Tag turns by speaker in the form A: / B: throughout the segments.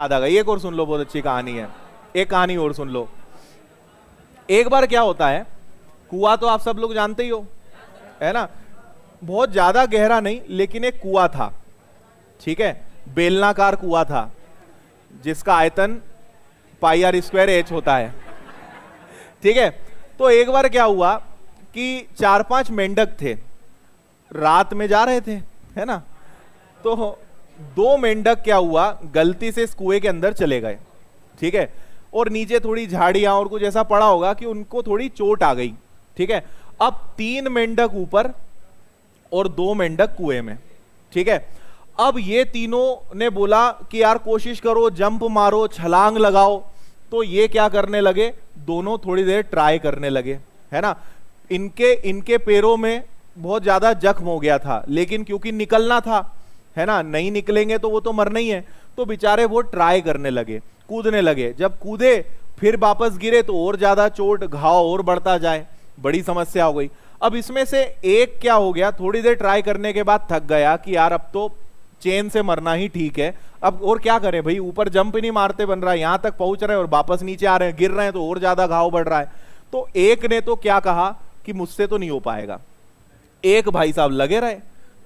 A: याद आ गई। एक और सुन लो, बहुत अच्छी कहानी है। एक कहानी और सुन लो। एक बार क्या होता है, कुआं तो आप सब लोग जानते ही हो, है ना। बहुत ज्यादा गहरा नहीं, लेकिन एक कुआं था, ठीक है, बेलनाकार कुआं था, जिसका आयतन πr² होता है, ठीक है। तो एक बार क्या हुआ कि 4-5 मेंढक थे, रात में जा रहे थे, है ना। तो 2 मेंढक क्या हुआ, गलती से इस कुएं के अंदर चले गए, ठीक है, और नीचे थोड़ी झाड़ियां और कुछ ऐसा पड़ा होगा कि उनको थोड़ी चोट आ गई, ठीक है। अब 3 मेंढक ऊपर और 2 मेंढक कुएं में, ठीक है। अब ये तीनों ने बोला कि यार कोशिश करो, जंप मारो, छलांग लगाओ। तो ये क्या करने लगे, दोनों थोड़ी देर ट्राई करने लगे, है ना। इनके पैरों में बहुत ज्यादा जख्म हो गया था, लेकिन क्योंकि निकलना था, है ना, नहीं निकलेंगे तो वो तो मरना ही है। तो बेचारे वो ट्राई करने लगे, कूदने लगे। जब कूदे फिर वापस गिरे तो और ज्यादा चोट, घाव और बढ़ता जाए, बड़ी समस्या हो गई। अब इसमें से एक क्या हो गया, थोड़ी देर ट्राई करने के बाद थक गया कि यार अब तो चेन से मरना ही ठीक है, अब और क्या करें भाई, ऊपर जंप ही नहीं मारते बन रहा है, यहां तक पहुंच रहे हैं और वापस नीचे आ रहे हैं, गिर रहे हैं तो और ज्यादा घाव बढ़ रहा है। तो एक ने तो क्या कहा कि मुझसे तो नहीं हो पाएगा। एक भाई साहब लगे रहे,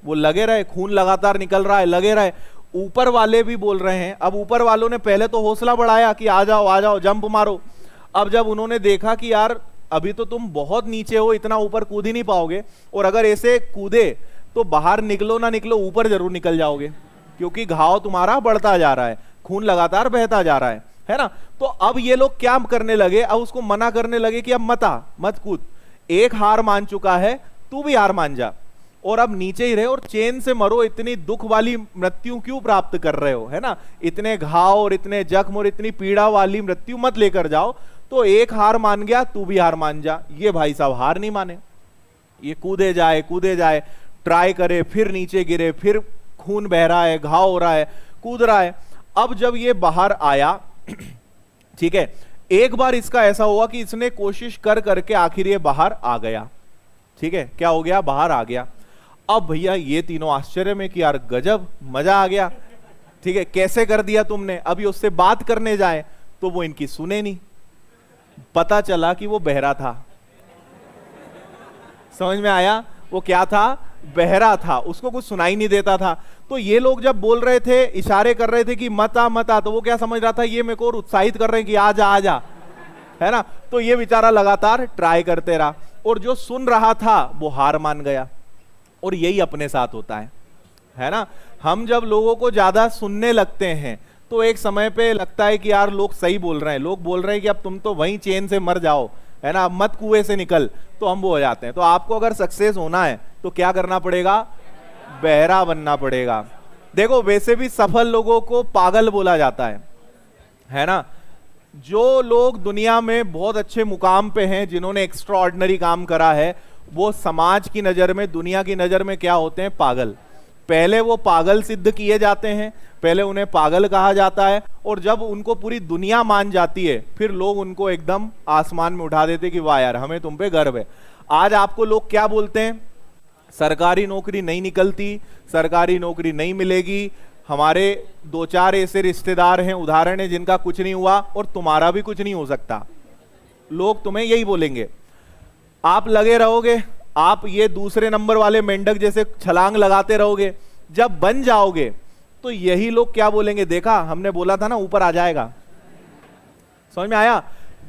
A: वो लगे रहे, खून लगातार निकल रहा है, लगे रहे। ऊपर वाले भी बोल रहे हैं। अब ऊपर वालों ने पहले तो हौसला बढ़ाया कि आ जाओ जंप मारो। अब जब उन्होंने देखा कि यार अभी तो तुम बहुत नीचे हो, इतना ऊपर कूद ही नहीं पाओगे, और अगर ऐसे कूदे तो बाहर निकलो ना निकलो ऊपर जरूर निकल जाओगे, क्योंकि घाव तुम्हारा बढ़ता जा रहा है, खून लगातार बहता जा रहा है ना। तो अब ये लोग क्या करने लगे, अब उसको मना करने लगे कि अब मत कूद, एक हार मान चुका है, तू भी हार मान जा और अब नीचे ही रहे और चैन से मरो, इतनी दुख वाली मृत्यु क्यों प्राप्त कर रहे हो, है ना। इतने घाव और इतने जख्म और इतनी पीड़ा वाली मृत्यु मत लेकर जाओ। तो एक हार मान गया, तू भी हार मान जा। ये भाई साहब हार नहीं माने, ये कूदे जाए, ट्राई करे, फिर नीचे गिरे, फिर खून बह रहा है, घाव हो रहा है, कूद रहा है। अब जब ये बाहर आया, ठीक है, एक बार इसका ऐसा हुआ कि इसने कोशिश कर करके आखिर ये बाहर आ गया, ठीक है, क्या हो गया, बाहर आ गया। अब भैया ये तीनों आश्चर्य में कि यार गजब, मजा आ गया, ठीक है, कैसे कर दिया तुमने। अभी उससे बात करने जाए तो वो इनकी सुने नहीं, पता चला कि वो बहरा था। समझ में आया, वो क्या था, बहरा था, उसको कुछ सुनाई नहीं देता था। तो ये लोग जब बोल रहे थे, इशारे कर रहे थे कि मत आ, तो वो क्या समझ रहा था, ये मेरे को और उत्साहित कर रहे हैं कि आ जा, है ना। तो ये बेचारा लगातार ट्राई करते रहा और जो सुन रहा था वो हार मान गया। और यही अपने साथ होता है ना। हम जब लोगों को ज्यादा सुनने लगते हैं तो एक समय पे लगता है कि यार लोग सही बोल रहे हैं, लोग बोल रहे हैं कि अब तुम तो वहीं चैन से मर जाओ, है ना, मत कुएं से निकल, तो हम वो हो जाते हैं। तो आपको अगर सक्सेस होना है तो क्या करना पड़ेगा, बहरा बनना पड़ेगा। देखो वैसे भी सफल लोगों को पागल बोला जाता है ना। जो लोग दुनिया में बहुत अच्छे मुकाम पे हैं, जिन्होंने एक्स्ट्रा ऑर्डिनरी काम करा है, वो समाज की नजर में, दुनिया की नजर में क्या होते हैं, पागल। पहले वो पागल सिद्ध किए जाते हैं, पहले उन्हें पागल कहा जाता है, और जब उनको पूरी दुनिया मान जाती है फिर लोग उनको एकदम आसमान में उठा देते कि वाह यार हमें तुम पे गर्व है। आज आपको लोग क्या बोलते हैं, सरकारी नौकरी नहीं निकलती, सरकारी नौकरी नहीं मिलेगी, हमारे 2-4 ऐसे रिश्तेदार हैं, उदाहरण है, जिनका कुछ नहीं हुआ और तुम्हारा भी कुछ नहीं हो सकता। लोग तुम्हें यही बोलेंगे। आप लगे रहोगे, आप ये दूसरे नंबर वाले मेंढक जैसे छलांग लगाते रहोगे, जब बन जाओगे तो यही लोग क्या बोलेंगे, देखा हमने बोला था ना ऊपर आ जाएगा। समझ में आया।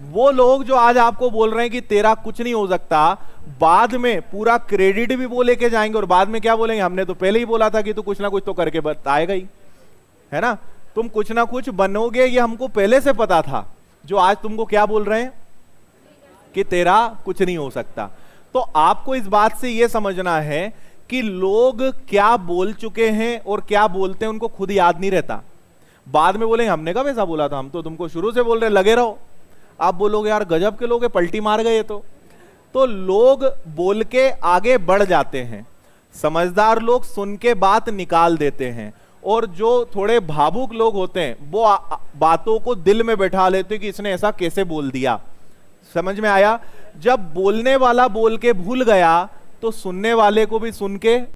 A: वो लोग जो आज आपको बोल रहे हैं कि तेरा कुछ नहीं हो सकता, बाद में पूरा क्रेडिट भी वो लेके जाएंगे और बाद में क्या बोलेंगे, हमने तो पहले ही बोला था कि तू कुछ ना कुछ तो करके बताएगा ही, है ना, तुम कुछ ना कुछ बनोगे, ये हमको पहले से पता था। जो आज तुमको क्या बोल रहे हैं कि तेरा कुछ नहीं हो सकता। तो आपको इस बात से यह समझना है कि लोग क्या बोल चुके हैं और क्या बोलते हैं उनको खुद याद नहीं रहता। बाद में बोलेंगे हमने कब ऐसा बोला था, हम तो तुमको शुरू से बोल रहे, लगे रहो। आप बोलोगे यार गजब के लोग हैं, पलटी मार गए। तो लोग बोल के आगे बढ़ जाते हैं, समझदार लोग सुन के बात निकाल देते हैं, और जो थोड़े भावुक लोग होते हैं वो बातों को दिल में बैठा लेते हैं कि इसने ऐसा कैसे बोल दिया। समझ में आया। जब बोलने वाला बोल के भूल गया तो सुनने वाले को भी सुन के